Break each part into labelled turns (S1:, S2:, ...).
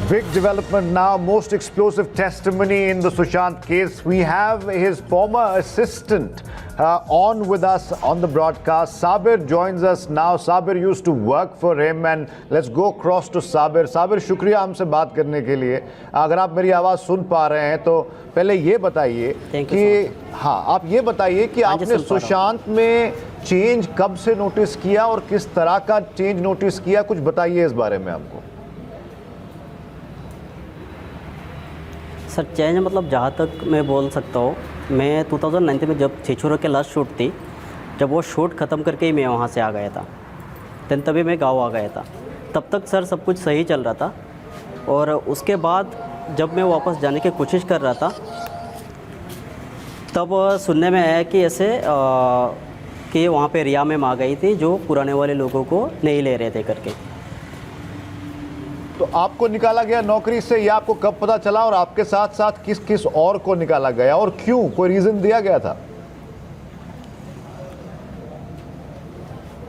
S1: Big development now, most explosive testimony in the Sushant case. We have his former assistant on with us on the broadcast. Sabir joins us now. Sabir used to work for him, and let's go across to Sabir. Sabir, शुक्रिया हमसे बात करने के लिए. अगर आप मेरी आवाज़ सुन पा रहे हैं तो पहले ये बताइए कि हाँ, आप ये बताइए कि आपने सुशांत में चेंज कब से नोटिस किया और किस तरह का चेंज नोटिस किया, कुछ बताइए इस बारे में आपको.
S2: सर चेंज मतलब जहाँ तक मैं बोल सकता हूँ, मैं 2019 में जब छिछोरा के लास्ट शूट थी, जब वो शूट ख़त्म करके ही मैं वहाँ से आ गया था. तभी मैं गाँव आ गया था. तब तक सर सब कुछ सही चल रहा था. और उसके बाद जब मैं वापस जाने की कोशिश कर रहा था, तब सुनने में आया कि ऐसे कि वहाँ पे रिया मैम आ गई थी जो पुराने वाले लोगों को नहीं ले रहे थे करके.
S1: तो आपको निकाला गया नौकरी से, या आपको कब पता चला, और आपके साथ साथ किस किस और को निकाला गया और क्यों, कोई रीज़न दिया गया था?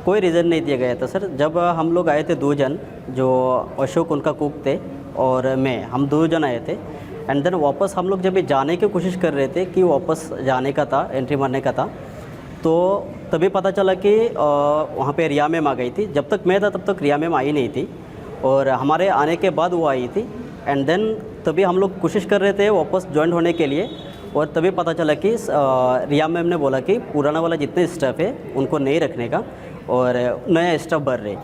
S2: कोई रीज़न नहीं दिया गया था सर. जब हम लोग आए थे 2 जन, जो अशोक उनका कुक थे और मैं, हम 2 जन आए थे. एंड देन वापस हम लोग जब जाने की कोशिश कर रहे थे कि वापस जाने का था, एंट्री मारने का था, तो तभी पता चला कि वहाँ पे रिया मैम आ गई थी. जब तक मैं था तब तक रिया मैम आई नहीं थी, और हमारे आने के बाद वो आई थी. एंड देन तभी हम लोग कोशिश कर रहे थे वापस ज्वाइन होने के लिए, और तभी पता चला कि रिया मैम ने बोला कि पुराना वाला जितने स्टाफ है उनको नहीं रखने का और नया स्टाफ भर रहे.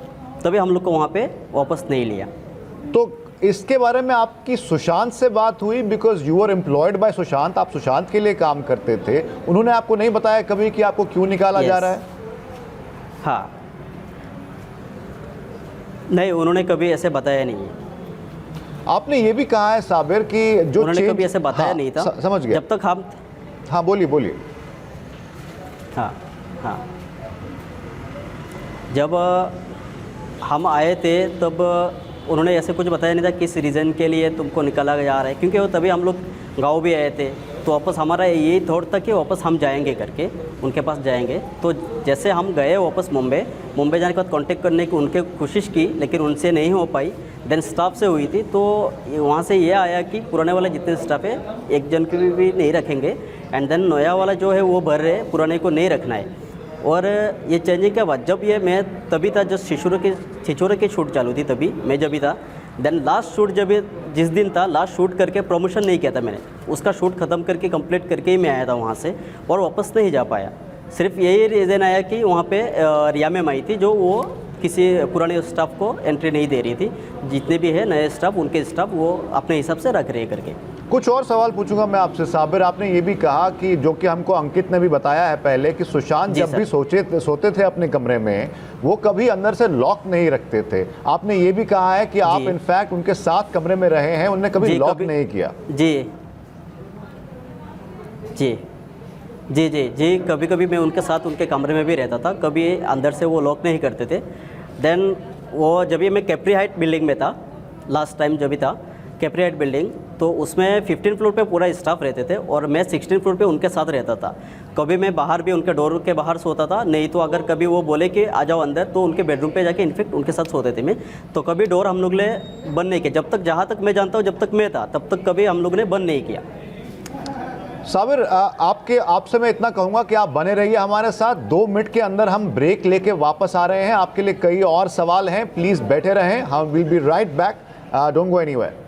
S2: तभी हम लोग को वहाँ पे वापस नहीं लिया.
S1: तो इसके बारे में आपकी सुशांत से बात हुई? Because you are employed by Sushant, आप सुशांत के लिए काम करते थे. उन्होंने आपको नहीं बताया कभी कि आपको क्यों निकाला जा रहा है?
S2: हाँ, नहीं, उन्होंने कभी ऐसे बताया नहीं है.
S1: आपने ये भी कहा है साबिर कि जो
S2: उन्होंने कभी ऐसे बताया नहीं था.
S1: समझ गया.
S2: जब तक हम,
S1: हाँ बोलिए.
S2: हाँ, जब हम आए थे तब उन्होंने ऐसे कुछ बताया नहीं था किस रीज़न के लिए तुमको निकाला जा रहा है, क्योंकि वो तभी हम लोग गाँव भी आए थे. तो वापस हमारा यही थॉट था कि वापस हम जाएंगे करके, उनके पास जाएंगे. तो जैसे हम गए वापस मुंबई जाने के बाद कांटेक्ट करने की उनके कोशिश की, लेकिन उनसे नहीं हो पाई. देन स्टाफ से हुई थी, तो वहाँ से ये आया कि पुराने वाले जितने स्टाफ है एक जन की भी नहीं रखेंगे, एंड देन नया वाला जो है वो भर रहे, पुराने को नहीं रखना है. और ये चेंजिंग के बाद जब ये मैं तभी था जब छिछोरे की शूट चालू थी, तभी मैं जब भी था. देन लास्ट शूट जब जिस दिन था, लास्ट शूट करके प्रमोशन नहीं किया था मैंने, उसका शूट ख़त्म करके कंप्लीट करके ही मैं आया था वहाँ से, और वापस नहीं जा पाया. सिर्फ यही रीज़न आया कि वहाँ पे रिया मैम आई थी, जो वो किसी पुराने स्टाफ को एंट्री नहीं दे रही थी. जितने भी है नए स्टाफ, उनके स्टाफ वो अपने हिसाब से रख रहे करके.
S1: कुछ और सवाल पूछूंगा मैं आपसे साबिर. आपने ये भी कहा कि जो कि हमको अंकित ने भी बताया है पहले, कि सुशांत जब भी सोते थे अपने कमरे में, वो कभी अंदर से लॉक नहीं रखते थे. आपने ये भी कहा है कि आप इनफैक्ट उनके साथ कमरे में रहे हैं, उनने कभी लॉक नहीं किया.
S2: जी, कभी कभी मैं उनके साथ उनके कमरे में भी रहता था, कभी अंदर से वो लॉक नहीं करते थे. देन वो जब ये मैं कैप्री हाइट बिल्डिंग में था, लास्ट टाइम जब भी था कैप्री हाइट बिल्डिंग, तो उसमें 15 फ्लोर पे पूरा स्टाफ रहते थे और मैं 16 फ्लोर पे उनके साथ रहता था. कभी मैं बाहर भी उनके डोर के बाहर सोता था, नहीं तो अगर कभी वो बोले कि आ जाओ अंदर, तो उनके बेडरूम पे जाके इनफेक्ट उनके साथ सोते थे मैं. तो कभी डोर हम लोग ने बंद नहीं किया. जब तक, जहाँ तक मैं जानता हूँ, जब तक मैं था तब तक कभी हम लोग ने बंद नहीं किया.
S1: साबिर, आपसे मैं इतना कहूँगा कि आप बने रहिए हमारे साथ. 2 मिनट के अंदर हम ब्रेक लेके वापस आ रहे हैं. आपके लिए कई और सवाल हैं, प्लीज़ बैठे रहें. हम will be right back. Don't go anywhere.